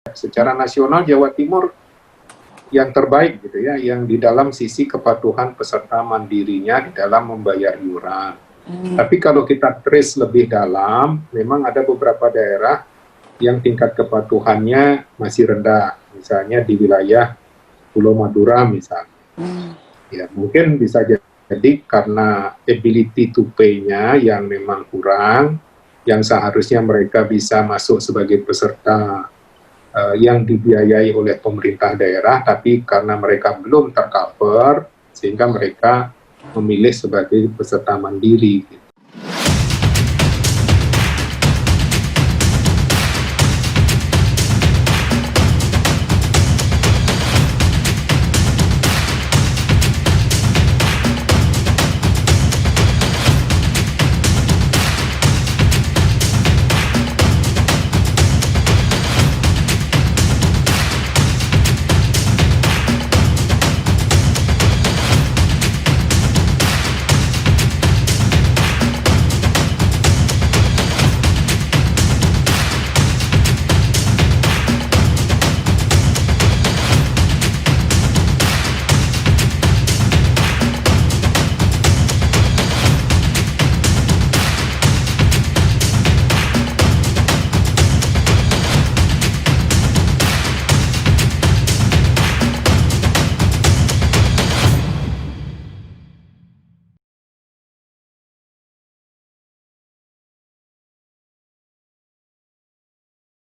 Secara nasional Jawa Timur yang terbaik gitu ya, yang di dalam sisi kepatuhan peserta mandirinya di dalam membayar iuran. Tapi kalau kita trace lebih dalam, memang ada beberapa daerah yang tingkat kepatuhannya masih rendah, misalnya di wilayah Pulau Madura misalnya. Ya mungkin bisa jadi karena ability to pay-nya yang memang kurang, yang seharusnya mereka bisa masuk sebagai peserta yang dibiayai oleh pemerintah daerah, tapi karena mereka belum tercover, sehingga mereka memilih sebagai peserta mandiri.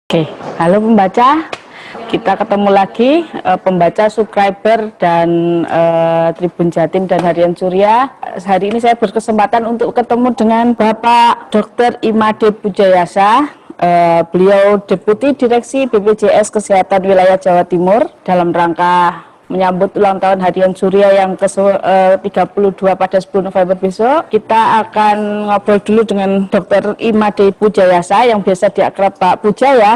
Oke, halo pembaca, kita ketemu lagi pembaca, subscriber, dan Tribun Jatim dan Harian Surya. Hari ini saya berkesempatan untuk ketemu dengan Bapak Dr. Imade Pujayasa. Beliau Deputi Direksi BPJS Kesehatan Wilayah Jawa Timur dalam rangka menyambut ulang tahun Harian Surya yang ke-32 pada 10 November besok. Kita akan ngobrol dulu dengan Dr. Imade Pujayasa yang biasa diakrab Pak Puja ya.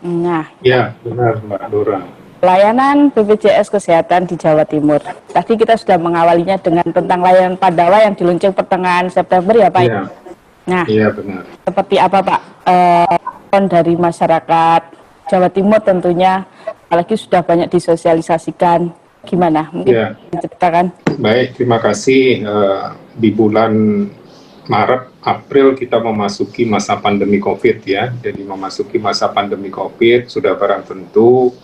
Nah, ya benar Mbak Dora. Pelayanan BPJS Kesehatan di Jawa Timur. Tadi kita sudah mengawalinya dengan tentang layanan Pandawa yang diluncurkan pertengahan September ya Pak. Ya. Nah, iya benar. Seperti apa Pak dari masyarakat Jawa Timur tentunya, apalagi sudah banyak disosialisasikan, gimana? Mungkin ya. diceritakan. Baik, terima kasih. Di bulan Maret, April kita memasuki masa pandemi COVID ya. Jadi memasuki masa pandemi COVID sudah barang tentu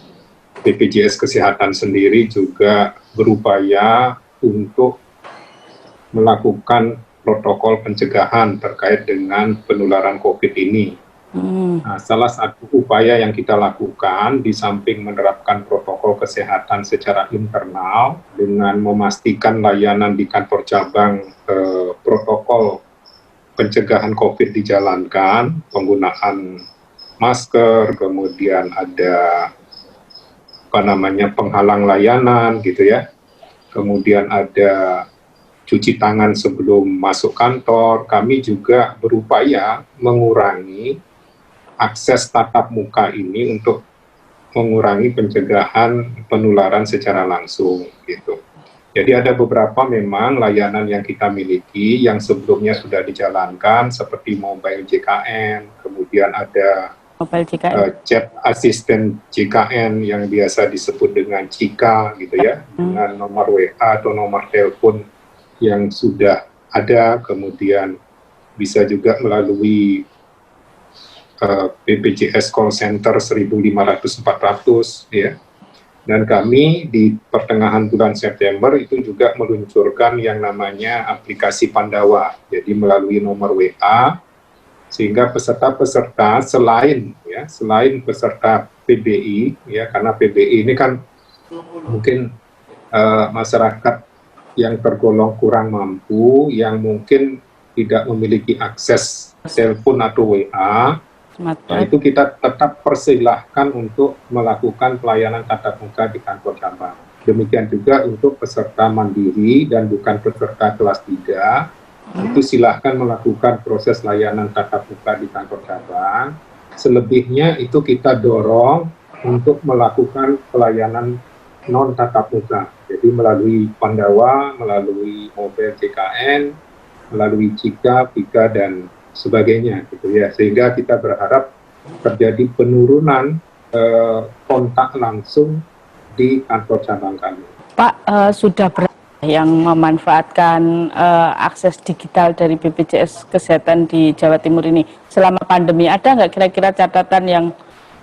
BPJS Kesehatan sendiri juga berupaya untuk melakukan protokol pencegahan terkait dengan penularan COVID ini. Nah, salah satu upaya yang kita lakukan di samping menerapkan protokol kesehatan secara internal dengan memastikan layanan di kantor cabang protokol pencegahan COVID dijalankan, penggunaan masker, kemudian ada penghalang layanan gitu ya, kemudian ada cuci tangan sebelum masuk kantor. Kami juga berupaya mengurangi akses tatap muka ini untuk mengurangi pencegahan penularan secara langsung gitu. Jadi ada beberapa memang layanan yang kita miliki yang sebelumnya sudah dijalankan seperti mobile JKN, kemudian ada chat assistant JKN yang biasa disebut dengan Cika gitu ya, dengan nomor WA atau nomor telepon yang sudah ada, kemudian bisa juga melalui BPJS Call Center 1.500-400 ya. Dan kami di pertengahan bulan September itu juga meluncurkan yang namanya aplikasi Pandawa. Jadi melalui nomor WA, sehingga peserta-peserta selain peserta PBI ya, karena PBI ini kan mungkin masyarakat yang tergolong kurang mampu, yang mungkin tidak memiliki akses telepon atau WA. Nah, itu kita tetap persilahkan untuk melakukan pelayanan tatap muka di kantor cabang. Demikian juga untuk peserta mandiri dan bukan peserta kelas 3, itu silahkan melakukan proses layanan tatap muka di kantor cabang. Selebihnya itu kita dorong untuk melakukan pelayanan non tatap muka. Jadi melalui Pandawa, melalui mobile JKN, melalui Cika, Pika, dan sebagainya gitu ya, sehingga kita berharap terjadi penurunan kontak langsung di kantor cabang kami. Pak, sudah berapa yang memanfaatkan akses digital dari BPJS Kesehatan di Jawa Timur ini selama pandemi? Ada nggak kira-kira catatan yang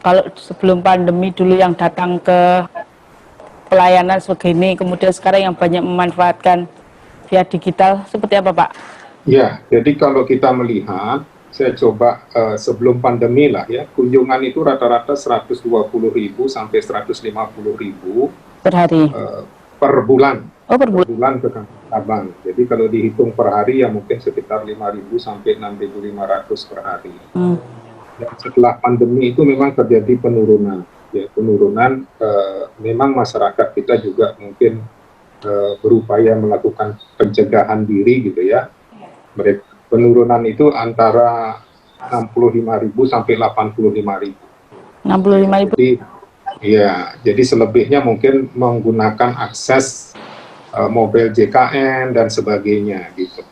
kalau sebelum pandemi dulu yang datang ke pelayanan segini, kemudian sekarang yang banyak memanfaatkan via digital, seperti apa Pak? Ya, jadi kalau kita melihat, saya coba sebelum pandemi lah ya, kunjungan itu rata-rata 120.000 sampai 150.000 Per hari? per bulan. Oh, per bulan. Per bulan ke kantor cabang. Jadi kalau dihitung per hari ya mungkin sekitar 5.000 sampai 6.500 per hari. Dan setelah pandemi itu memang terjadi penurunan. Ya, penurunan memang masyarakat kita juga mungkin berupaya melakukan pencegahan diri gitu ya. Penurunan itu antara 65.000 sampai 85.000. 65.000. Jadi ya, jadi selebihnya mungkin menggunakan akses mobil JKN dan sebagainya gitu.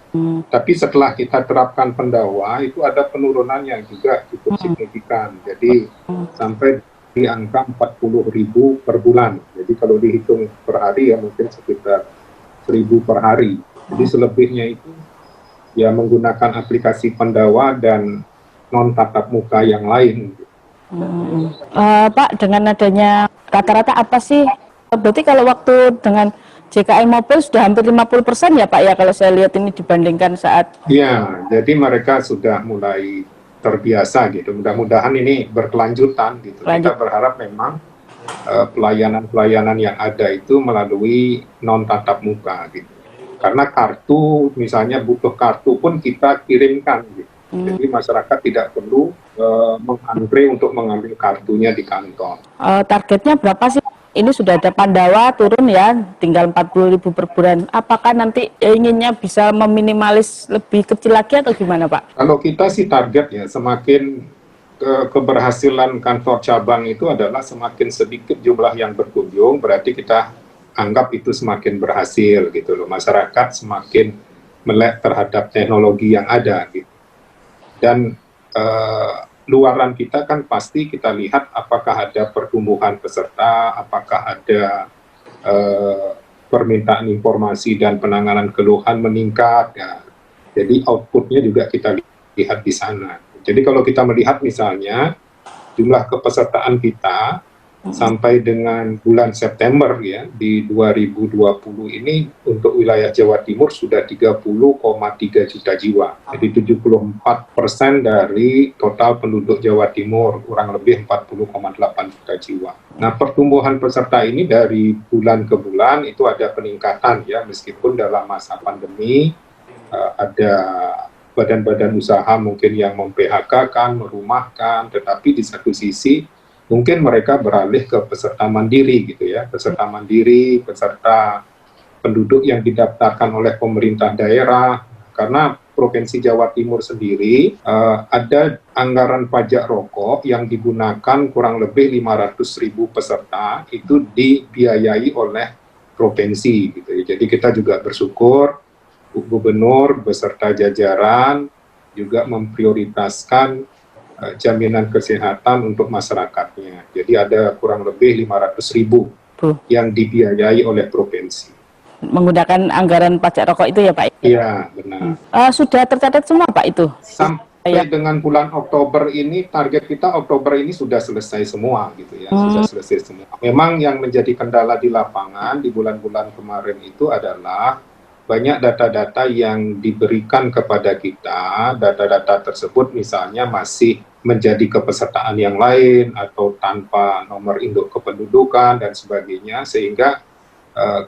Tapi setelah kita terapkan pendawa itu ada penurunan yang juga cukup signifikan. Jadi sampai di angka 40.000 per bulan. Jadi kalau dihitung per hari ya mungkin sekitar 1.000 per hari. Jadi selebihnya itu ya menggunakan aplikasi pendawa dan non tatap muka yang lain. Pak, dengan adanya rata-rata apa sih? Berarti kalau waktu dengan JKN Mobil sudah hampir 50% ya Pak ya, kalau saya lihat ini dibandingkan saat... Ya, jadi mereka sudah mulai terbiasa gitu. Mudah-mudahan ini berkelanjutan gitu. Kita berharap memang pelayanan-pelayanan yang ada itu melalui non tatap muka gitu. Karena kartu, misalnya butuh kartu pun kita kirimkan gitu. Jadi masyarakat tidak perlu mengantre untuk mengambil kartunya di kantor. Targetnya berapa sih? Ini sudah ada Pandawa turun ya, tinggal 40.000 per bulan. Apakah nanti inginnya bisa meminimalis lebih kecil lagi atau gimana Pak? Kalau kita sih target ya, semakin keberhasilan kantor cabang itu adalah semakin sedikit jumlah yang berkunjung, berarti kita anggap itu semakin berhasil gitu loh. Masyarakat semakin melek terhadap teknologi yang ada gitu. Dan luaran kita kan pasti kita lihat apakah ada pertumbuhan peserta, apakah ada permintaan informasi dan penanganan keluhan meningkat. Ya. Jadi outputnya juga kita lihat di sana. Jadi kalau kita melihat misalnya jumlah kepesertaan kita sampai dengan bulan September ya di 2020 ini untuk wilayah Jawa Timur sudah 30,3 juta jiwa. Jadi 74% dari total penduduk Jawa Timur, kurang lebih 40,8 juta jiwa. Nah, pertumbuhan peserta ini dari bulan ke bulan itu ada peningkatan ya, meskipun dalam masa pandemi ada badan-badan usaha mungkin yang mem-PHK-kan, merumahkan, tetapi di satu sisi mungkin mereka beralih ke peserta mandiri gitu ya, peserta mandiri, peserta penduduk yang didaftarkan oleh pemerintah daerah, karena Provinsi Jawa Timur sendiri ada anggaran pajak rokok yang digunakan kurang lebih 500.000 peserta itu dibiayai oleh provinsi gitu ya. Jadi kita juga bersyukur Gubernur beserta jajaran juga memprioritaskan jaminan kesehatan untuk masyarakatnya. Jadi ada kurang lebih 500.000 yang dibiayai oleh provinsi. Menggunakan anggaran pajak rokok itu ya Pak? Iya, benar. Sudah tercatat semua Pak itu? Sampai dengan bulan Oktober ini, target kita Oktober ini sudah selesai semua gitu ya, sudah selesai semua. Memang yang menjadi kendala di lapangan di bulan-bulan kemarin itu adalah banyak data-data yang diberikan kepada kita, data-data tersebut misalnya masih menjadi kepesertaan yang lain atau tanpa nomor induk kependudukan dan sebagainya, sehingga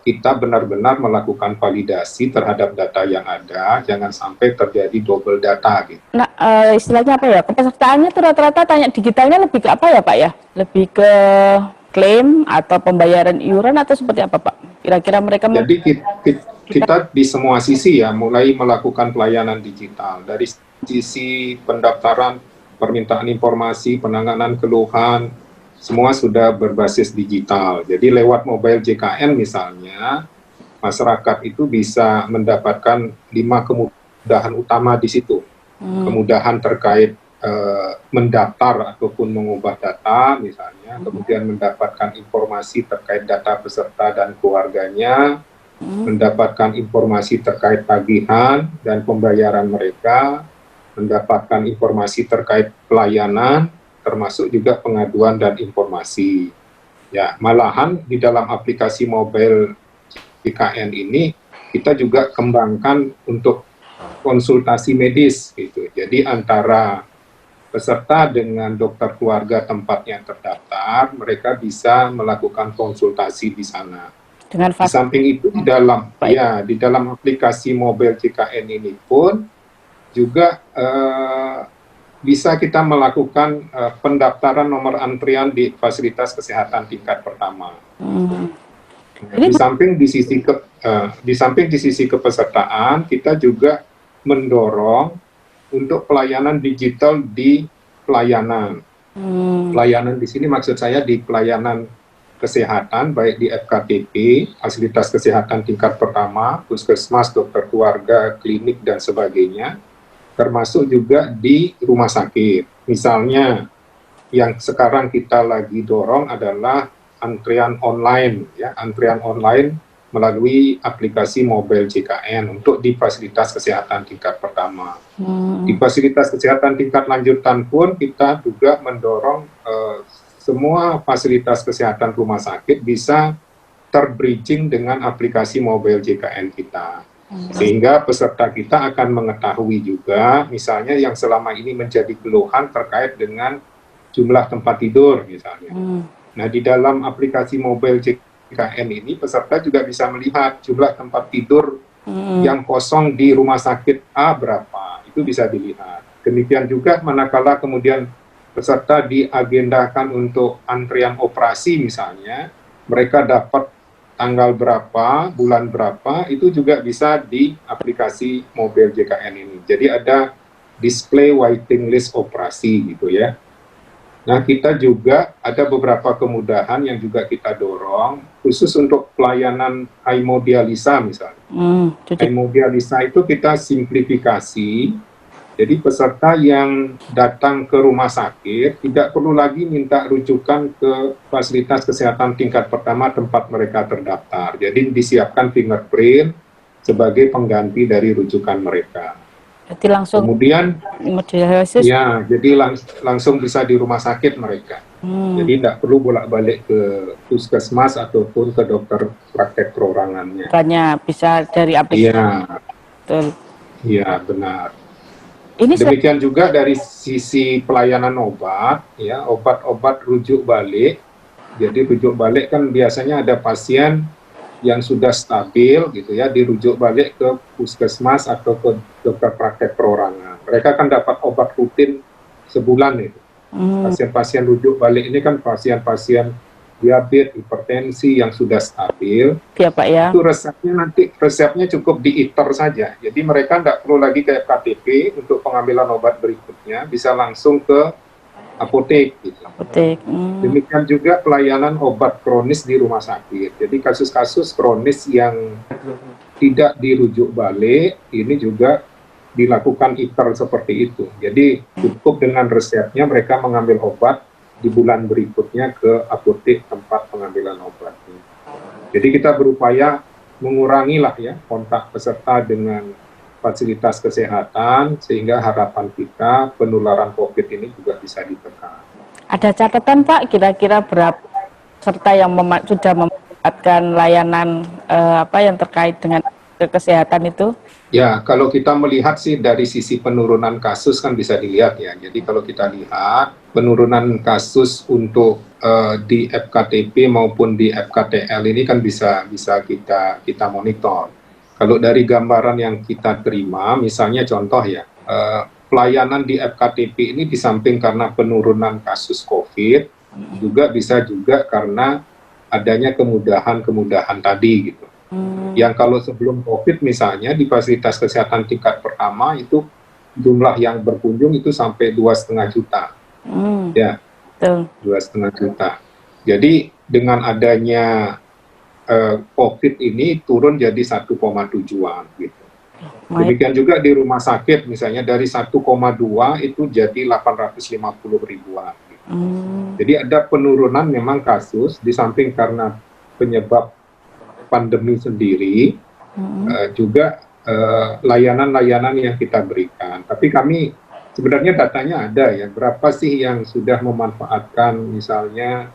kita benar-benar melakukan validasi terhadap data yang ada, jangan sampai terjadi double data gitu. Nah, istilahnya apa ya, kepesertaannya itu rata-rata tanya digitalnya lebih ke apa ya Pak ya? Lebih ke klaim atau pembayaran iuran atau seperti apa Pak? Kira-kira mereka... Jadi kita di semua sisi ya, mulai melakukan pelayanan digital. Dari sisi pendaftaran, permintaan informasi, penanganan keluhan, semua sudah berbasis digital. Jadi lewat mobile JKN misalnya, masyarakat itu bisa mendapatkan 5 kemudahan utama di situ. Kemudahan terkait mendaftar ataupun mengubah data misalnya, kemudian mendapatkan informasi terkait data peserta dan keluarganya, mendapatkan informasi terkait tagihan dan pembayaran mereka, mendapatkan informasi terkait pelayanan, termasuk juga pengaduan dan informasi. Ya, malahan di dalam aplikasi mobile JKN ini kita juga kembangkan untuk konsultasi medis gitu. Jadi antara peserta dengan dokter keluarga tempat yang terdaftar, mereka bisa melakukan konsultasi di sana. Dengan Di samping itu di dalam aplikasi mobile JKN ini pun juga bisa kita melakukan pendaftaran nomor antrian di fasilitas kesehatan tingkat pertama. Di samping di sisi kepesertaan, kita juga mendorong untuk pelayanan digital di pelayanan. Pelayanan di sini maksud saya di pelayanan kesehatan, baik di FKTP, fasilitas kesehatan tingkat pertama, puskesmas, dokter keluarga, klinik, dan sebagainya, termasuk juga di rumah sakit. Misalnya, yang sekarang kita lagi dorong adalah antrian online, ya, antrian online melalui aplikasi mobile JKN untuk di fasilitas kesehatan tingkat pertama. Di fasilitas kesehatan tingkat lanjutan pun kita juga mendorong semua fasilitas kesehatan rumah sakit bisa terbridging dengan aplikasi mobile JKN kita. Sehingga peserta kita akan mengetahui juga, misalnya yang selama ini menjadi keluhan terkait dengan jumlah tempat tidur misalnya. Nah, di dalam aplikasi mobile JKN ini peserta juga bisa melihat jumlah tempat tidur yang kosong di rumah sakit A berapa, itu bisa dilihat. Demikian juga manakala kemudian peserta diagendakan untuk antrian operasi misalnya, mereka dapat tanggal berapa, bulan berapa, itu juga bisa di aplikasi mobile JKN ini. Jadi ada display waiting list operasi gitu ya. Nah, kita juga ada beberapa kemudahan yang juga kita dorong, khusus untuk pelayanan hemodialisa misalnya. Hemodialisa itu kita simplifikasi, jadi peserta yang datang ke rumah sakit tidak perlu lagi minta rujukan ke fasilitas kesehatan tingkat pertama tempat mereka terdaftar. Jadi disiapkan fingerprint sebagai pengganti dari rujukan mereka. Jadi langsung kemudian hemodialisis. Ya, jadi langsung bisa di rumah sakit mereka. Jadi tidak perlu bolak-balik ke puskesmas ataupun ke dokter praktek perorangannya. Hanya bisa dari aplikasi. Iya. Betul. Iya, benar. Ini demikian juga dari sisi pelayanan obat, ya, obat-obat rujuk balik. Jadi rujuk balik kan biasanya ada pasien yang sudah stabil gitu ya, dirujuk balik ke puskesmas atau ke dokter praktek perorangan. Mereka kan dapat obat rutin sebulan itu. Pasien-pasien rujuk balik ini kan pasien-pasien diabetes, hipertensi yang sudah stabil. Ya Pak ya. Itu resepnya cukup diiter saja. Jadi mereka tidak perlu lagi ke FKTP untuk pengambilan obat berikutnya, bisa langsung ke apotek gitu. Demikian juga pelayanan obat kronis di rumah sakit. Jadi kasus-kasus kronis yang tidak dirujuk balik ini juga dilakukan ITER seperti itu. Jadi cukup dengan resepnya mereka mengambil obat di bulan berikutnya ke apotek tempat pengambilan obatnya. Jadi kita berupaya mengurangilah ya kontak peserta dengan fasilitas kesehatan, sehingga harapan kita penularan COVID ini juga bisa ditekan. Ada catatan Pak, kira-kira berapa peserta yang sudah mendapatkan layanan yang terkait dengan kesehatan itu? Ya, kalau kita melihat sih dari sisi penurunan kasus kan bisa dilihat ya. Jadi kalau kita lihat penurunan kasus untuk di FKTP maupun di FKTL ini kan bisa kita monitor. Kalau dari gambaran yang kita terima, misalnya contoh ya, pelayanan di FKTP ini di samping karena penurunan kasus COVID, juga bisa karena adanya kemudahan-kemudahan tadi gitu. Yang kalau sebelum COVID misalnya di fasilitas kesehatan tingkat pertama itu jumlah yang berkunjung itu sampai 2,5 juta. Ya, 2,5 juta. Jadi dengan adanya COVID ini turun jadi 1,7-an gitu. Demikian juga di rumah sakit, misalnya dari 1,2 itu jadi 850 ribuan. Jadi ada penurunan memang kasus, di samping karena penyebab pandemi sendiri, juga layanan-layanan yang kita berikan. Tapi kami sebenarnya datanya ada ya, berapa sih yang sudah memanfaatkan misalnya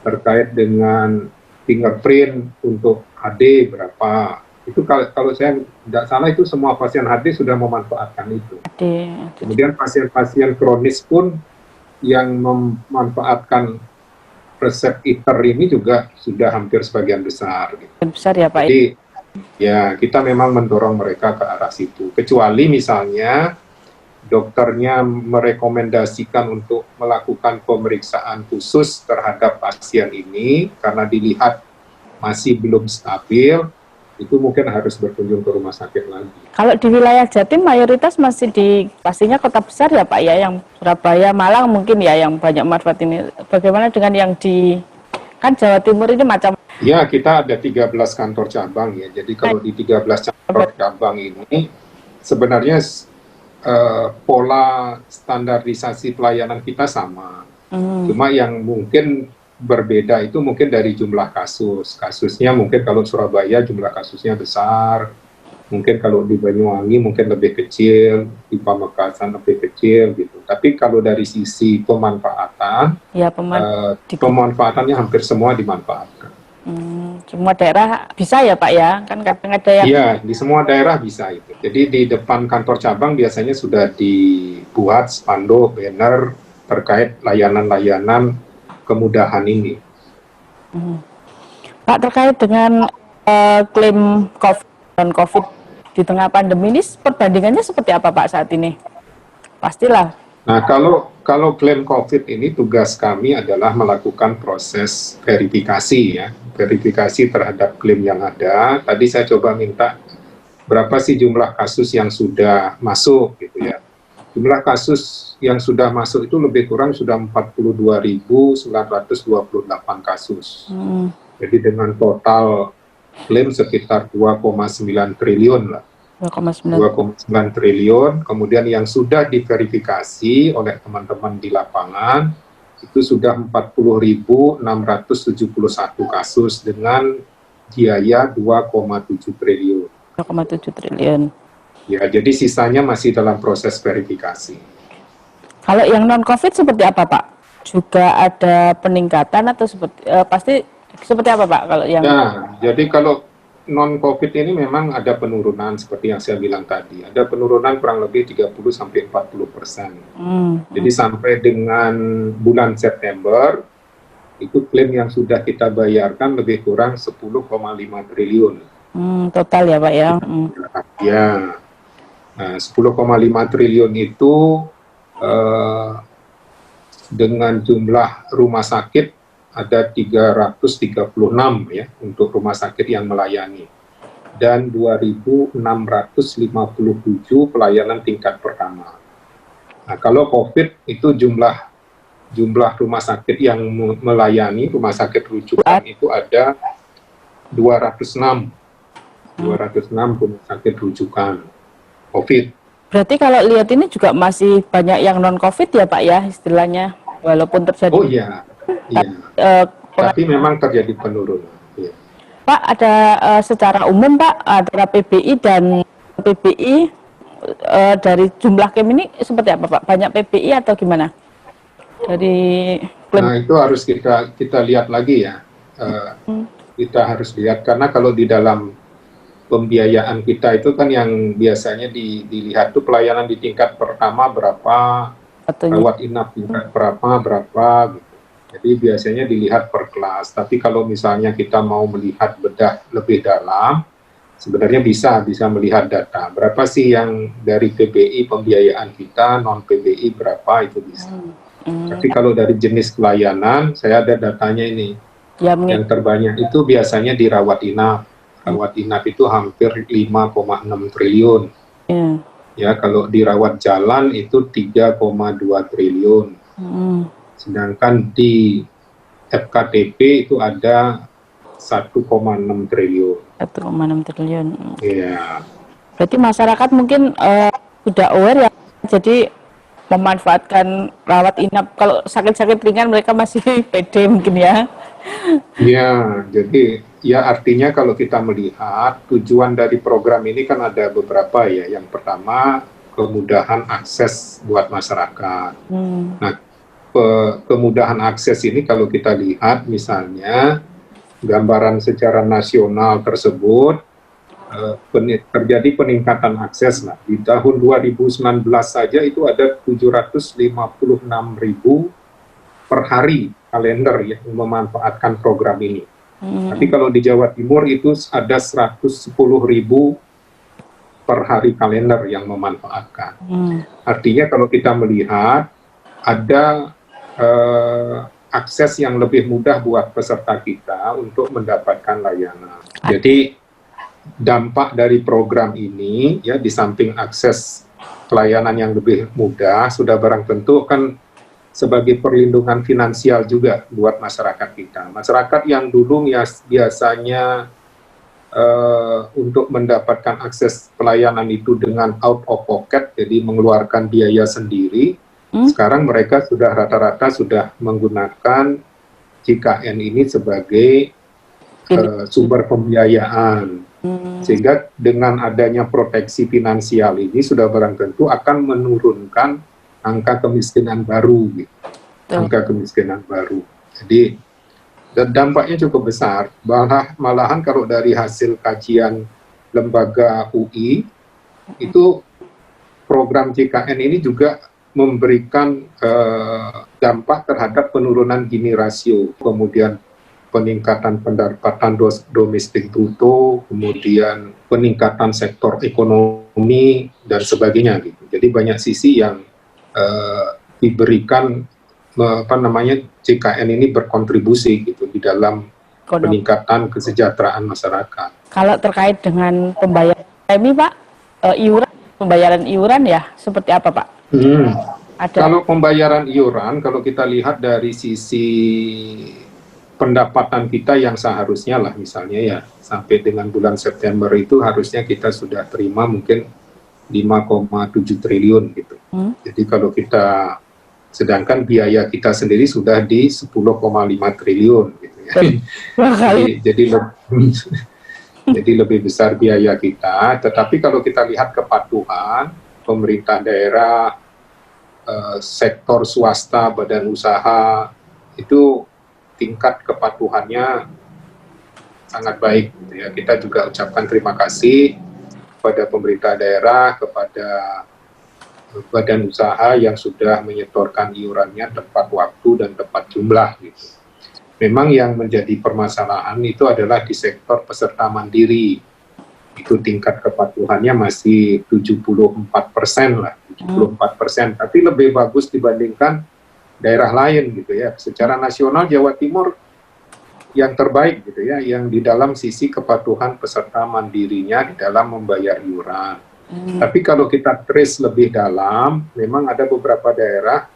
terkait dengan fingerprint untuk HD berapa. Itu kalau saya tidak salah itu semua pasien HD sudah memanfaatkan itu. Kemudian pasien-pasien kronis pun yang memanfaatkan resep ITER ini juga sudah hampir sebagian besar. Besar ya Pak. Jadi ya kita memang mendorong mereka ke arah situ. Kecuali misalnya dokternya merekomendasikan untuk melakukan pemeriksaan khusus terhadap pasien ini karena dilihat masih belum stabil, itu mungkin harus berkunjung ke rumah sakit lagi. Kalau di wilayah Jatim mayoritas masih pastinya kota besar ya Pak ya, yang Surabaya, Malang mungkin ya yang banyak manfaat ini. Bagaimana dengan yang kan Jawa Timur ini macam? Ya, kita ada 13 kantor cabang ya. Jadi kalau di 13 kantor cabang ini sebenarnya pola standarisasi pelayanan kita sama. Cuma yang mungkin berbeda itu mungkin dari jumlah kasus. Kasusnya mungkin kalau Surabaya jumlah kasusnya besar, mungkin kalau di Banyuwangi mungkin lebih kecil, di Pamekasan lebih kecil gitu. Tapi kalau dari sisi pemanfaatan, ya, pemanfaatannya hampir semua dimanfaatkan. Semua daerah bisa ya Pak ya? Kan kadang ada yang... Iya, di semua daerah bisa itu. Jadi di depan kantor cabang biasanya sudah dibuat spanduk, banner terkait layanan-layanan kemudahan ini. Pak, terkait dengan klaim COVID dan COVID di tengah pandemi ini perbandingannya seperti apa Pak saat ini? Pastilah. Nah, kalau klaim COVID ini tugas kami adalah melakukan proses verifikasi ya, verifikasi terhadap klaim yang ada. Tadi saya coba minta berapa sih jumlah kasus yang sudah masuk gitu ya. Jumlah kasus yang sudah masuk itu lebih kurang sudah 42.928 kasus. Jadi dengan total klaim sekitar 2,9 triliun lah. 2,9 triliun, kemudian yang sudah diverifikasi oleh teman-teman di lapangan itu sudah 40.671 kasus dengan biaya 2,7 triliun. 2,7 triliun. Ya, jadi sisanya masih dalam proses verifikasi. Kalau yang non-COVID seperti apa Pak? Juga ada peningkatan atau pasti seperti apa Pak kalau yang? Nah, jadi kalau non-COVID ini memang ada penurunan seperti yang saya bilang tadi. Ada penurunan kurang lebih 30-40%. Jadi sampai dengan bulan September, itu klaim yang sudah kita bayarkan lebih kurang 10,5 triliun. Total ya Pak ya? Ya, nah, 10,5 triliun itu dengan jumlah rumah sakit ada 336 ya untuk rumah sakit yang melayani dan 2.657 pelayanan tingkat pertama. Nah, kalau COVID itu jumlah rumah sakit yang melayani rumah sakit rujukan itu ada 206 rumah sakit rujukan COVID. Berarti kalau lihat ini juga masih banyak yang non COVID ya Pak ya istilahnya, walaupun terjadi. Oh iya. Iya. Tapi memang terjadi penurunan. Ya. Pak, ada secara umum Pak antara PBI dan PBI dari jumlah klaim ini seperti apa Pak? Banyak PBI atau gimana? Dari klaim. Nah, itu harus kita lihat lagi ya. Kita harus lihat karena kalau di dalam pembiayaan kita itu kan yang biasanya dilihat tuh pelayanan di tingkat pertama berapa, rawat inap tingkat berapa gitu. Jadi biasanya dilihat per kelas, tapi kalau misalnya kita mau melihat bedah lebih dalam, sebenarnya bisa melihat data. Berapa sih yang dari PBI pembiayaan kita, non PBI berapa itu bisa. Tapi kalau dari jenis pelayanan, saya ada datanya ini. Ya, yang terbanyak itu biasanya di rawat inap. Rawat inap itu hampir 5,6 triliun. Ya, kalau di rawat jalan itu 3,2 triliun. Sedangkan di FKTP itu ada 1,6 triliun. 1,6 triliun. Iya. Berarti masyarakat mungkin sudah aware ya, jadi memanfaatkan rawat inap. Kalau sakit-sakit ringan mereka masih pede mungkin ya. Ya, jadi ya artinya kalau kita melihat tujuan dari program ini kan ada beberapa ya. Yang pertama, kemudahan akses buat masyarakat. Nah, kemudahan akses ini kalau kita lihat misalnya gambaran secara nasional tersebut, terjadi peningkatan akses. Nah, di tahun 2019 saja itu ada 756.000 per hari kalender yang memanfaatkan program ini. Tapi kalau di Jawa Timur itu ada 110.000 per hari kalender yang memanfaatkan. Artinya kalau kita melihat ada akses yang lebih mudah buat peserta kita untuk mendapatkan layanan. Jadi dampak dari program ini ya, di samping akses pelayanan yang lebih mudah, sudah barang tentu kan sebagai perlindungan finansial juga buat masyarakat kita. Masyarakat yang dulu ya biasanya untuk mendapatkan akses pelayanan itu dengan out of pocket, jadi mengeluarkan biaya sendiri, sekarang mereka sudah rata-rata sudah menggunakan JKN ini sebagai sumber pembiayaan. Sehingga dengan adanya proteksi finansial ini sudah barang tentu akan menurunkan angka kemiskinan baru, gitu. Angka kemiskinan baru. Jadi dan dampaknya cukup besar. Malahan kalau dari hasil kajian lembaga UI itu program JKN ini juga memberikan dampak terhadap penurunan Gini rasio, kemudian peningkatan pendapatan domestik bruto, kemudian peningkatan sektor ekonomi dan sebagainya, gitu. Jadi banyak sisi yang diberikan JKN ini berkontribusi gitu di dalam peningkatan kesejahteraan masyarakat. Kalau terkait dengan pembayaran premi Pak, pembayaran iuran ya seperti apa Pak? Kalau pembayaran iuran, kalau kita lihat dari sisi pendapatan kita yang seharusnya lah misalnya ya sampai dengan bulan September itu harusnya kita sudah terima mungkin 5,7 triliun gitu. Jadi kalau kita, sedangkan biaya kita sendiri sudah di 10,5 triliun gitu ya. jadi lebih besar biaya kita, tetapi kalau kita lihat kepatuhan pemerintah daerah, sektor swasta, badan usaha, itu tingkat kepatuhannya sangat baik gitu ya. Kita juga ucapkan terima kasih kepada pemerintah daerah, kepada badan usaha yang sudah menyetorkan iurannya tepat waktu dan tepat jumlah gitu. Memang yang menjadi permasalahan itu adalah di sektor peserta mandiri. Itu tingkat kepatuhannya masih 74% lah, 74%. Tapi lebih bagus dibandingkan daerah lain gitu ya. Secara nasional Jawa Timur yang terbaik gitu ya, yang di dalam sisi kepatuhan peserta mandirinya di dalam membayar iuran. Tapi kalau kita trace lebih dalam, memang ada beberapa daerah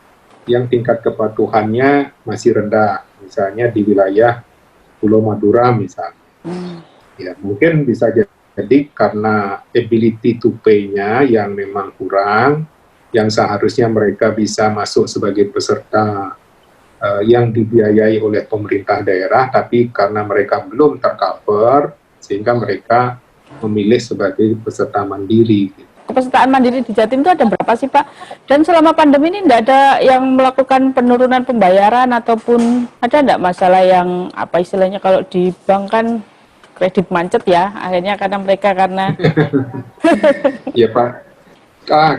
yang tingkat kepatuhannya masih rendah, misalnya di wilayah Pulau Madura misalnya. Ya mungkin bisa jadi karena ability to pay-nya yang memang kurang, yang seharusnya mereka bisa masuk sebagai peserta yang dibiayai oleh pemerintah daerah, tapi karena mereka belum tercover, sehingga mereka memilih sebagai peserta mandiri. Kepesertaan mandiri di Jatim itu ada berapa sih Pak? Dan selama pandemi ini tidak ada yang melakukan penurunan pembayaran ataupun ada enggak masalah yang apa istilahnya kalau di bank kan kredit macet ya, akhirnya karena mereka Ya Pak.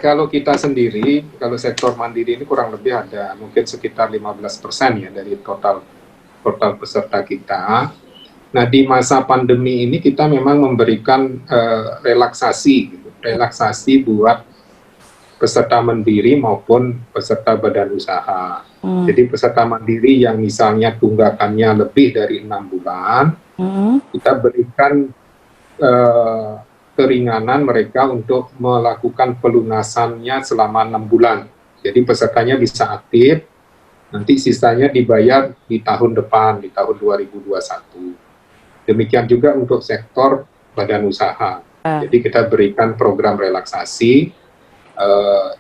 Kalau kita sendiri, kalau sektor mandiri ini kurang lebih ada mungkin sekitar 15% ya dari total peserta kita. Nah di masa pandemi ini kita memang memberikan relaksasi buat peserta mandiri maupun peserta badan usaha. Jadi peserta mandiri yang misalnya tunggakannya lebih dari 6 bulan, kita berikan keringanan mereka untuk melakukan pelunasannya selama 6 bulan. Jadi pesertanya bisa aktif, nanti sisanya dibayar di tahun depan, di tahun 2021. Demikian juga untuk sektor badan usaha. Jadi kita berikan program relaksasi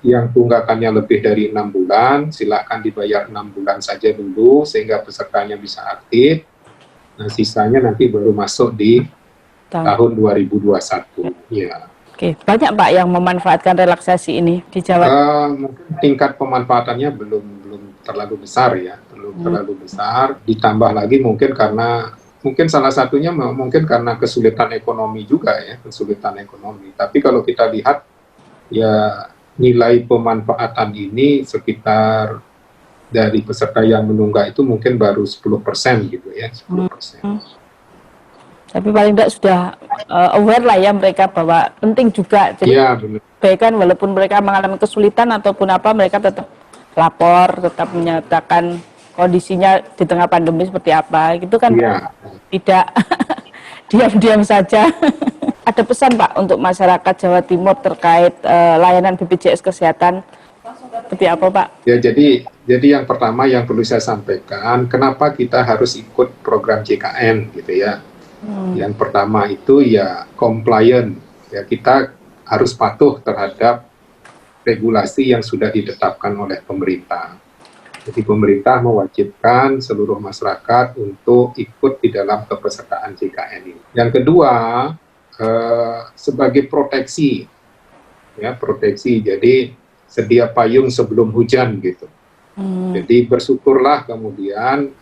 yang tunggakannya lebih dari 6 bulan, silakan dibayar 6 bulan saja dulu sehingga pesertanya bisa aktif. Nah, sisanya nanti baru masuk di tahun 2021. Ya. Oke, banyak Pak yang memanfaatkan relaksasi ini di Jawa. Mungkin tingkat pemanfaatannya belum terlalu besar ya, belum terlalu besar. Ditambah lagi mungkin salah satunya mungkin karena kesulitan ekonomi juga ya, kesulitan ekonomi. Tapi kalau kita lihat ya nilai pemanfaatan ini sekitar dari peserta yang menunggak itu mungkin baru 10% gitu ya, 10%. Tapi paling tidak sudah aware lah ya mereka bahwa penting juga. Jadi ya, benar. Bahkan walaupun mereka mengalami kesulitan ataupun apa, mereka tetap lapor, tetap menyatakan kondisinya di tengah pandemi seperti apa. Gitu kan Ya. Tidak diam-diam saja. Ada pesan Pak untuk masyarakat Jawa Timur terkait layanan BPJS Kesehatan seperti apa Pak? Ya, jadi yang pertama yang perlu saya sampaikan, kenapa kita harus ikut program JKN gitu ya. Yang pertama itu ya compliant, ya kita harus patuh terhadap regulasi yang sudah ditetapkan oleh pemerintah. Jadi pemerintah mewajibkan seluruh masyarakat untuk ikut di dalam kepesertaan JKN ini. Yang kedua, sebagai proteksi, ya proteksi. Jadi sedia payung sebelum hujan gitu. Jadi bersyukurlah kemudian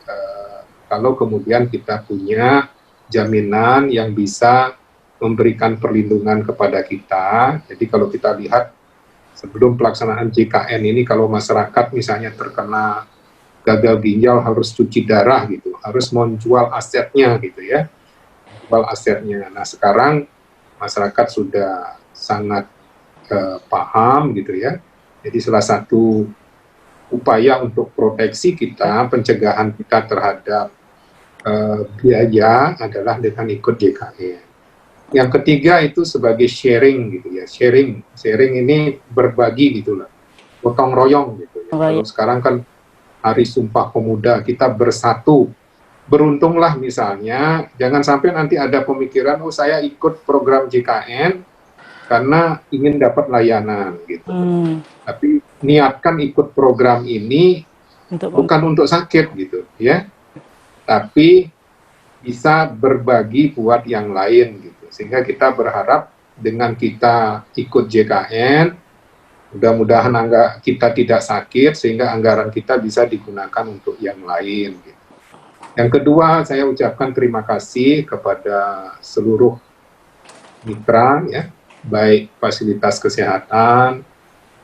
kalau kemudian kita punya jaminan yang bisa memberikan perlindungan kepada kita. Jadi kalau kita lihat sebelum pelaksanaan JKN ini, kalau masyarakat misalnya terkena gagal ginjal harus cuci darah gitu, harus menjual asetnya gitu ya, jual asetnya. Nah sekarang masyarakat sudah sangat paham gitu ya. Jadi salah satu upaya untuk proteksi kita, pencegahan kita terhadap biaya adalah dengan ikut JKN. Yang ketiga itu sebagai sharing gitu ya, sharing ini berbagi gitulah, gotong royong gitu ya. Kalau sekarang kan Hari Sumpah Pemuda, kita bersatu, beruntunglah misalnya, jangan sampai nanti ada pemikiran, oh saya ikut program JKN karena ingin dapat layanan gitu. Tapi niatkan ikut program ini bukan untuk sakit gitu ya, tapi bisa berbagi buat yang lain gitu. Sehingga kita berharap dengan kita ikut JKN, mudah-mudahan kita tidak sakit sehingga anggaran kita bisa digunakan untuk yang lain gitu. Yang kedua, saya ucapkan terima kasih kepada seluruh mitra ya, baik fasilitas kesehatan,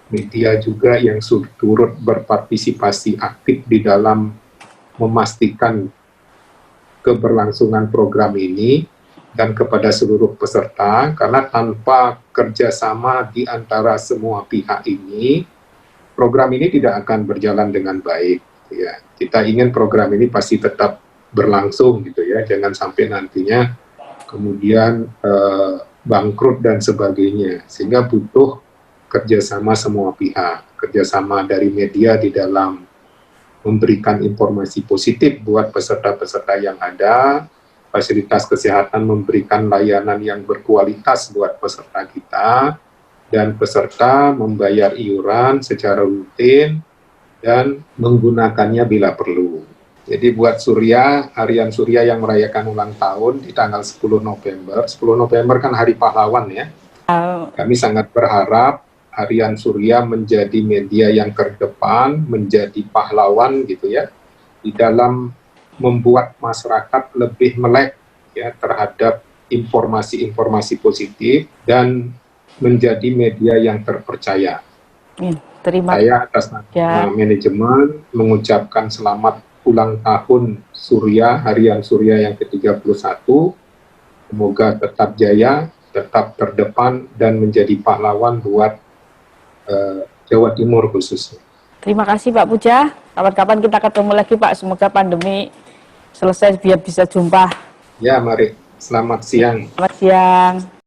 media juga yang turut berpartisipasi aktif di dalam memastikan keberlangsungan program ini, dan kepada seluruh peserta, karena tanpa kerjasama di antara semua pihak ini, program ini tidak akan berjalan dengan baik. Ya. Kita ingin program ini pasti tetap berlangsung gitu ya, jangan sampai nantinya kemudian bangkrut dan sebagainya, sehingga butuh kerjasama semua pihak, kerjasama dari media di dalam memberikan informasi positif buat peserta-peserta yang ada, fasilitas kesehatan memberikan layanan yang berkualitas buat peserta kita, dan peserta membayar iuran secara rutin dan menggunakannya bila perlu. Jadi buat Surya, Harian Surya yang merayakan ulang tahun di tanggal 10 November, 10 November kan Hari Pahlawan ya, kami sangat berharap Harian Surya menjadi media yang terdepan, menjadi pahlawan gitu ya, di dalam membuat masyarakat lebih melek ya terhadap informasi-informasi positif dan menjadi media yang terpercaya. Saya atas nama manajemen mengucapkan selamat ulang tahun Surya, Harian Surya yang ke-31. Semoga tetap jaya, tetap terdepan dan menjadi pahlawan buat Jawa Timur khususnya. Terima kasih Pak Puja. Kapan-kapan kita ketemu lagi Pak. Semoga pandemi selesai biar bisa jumpa. Ya, mari. Selamat siang. Selamat siang.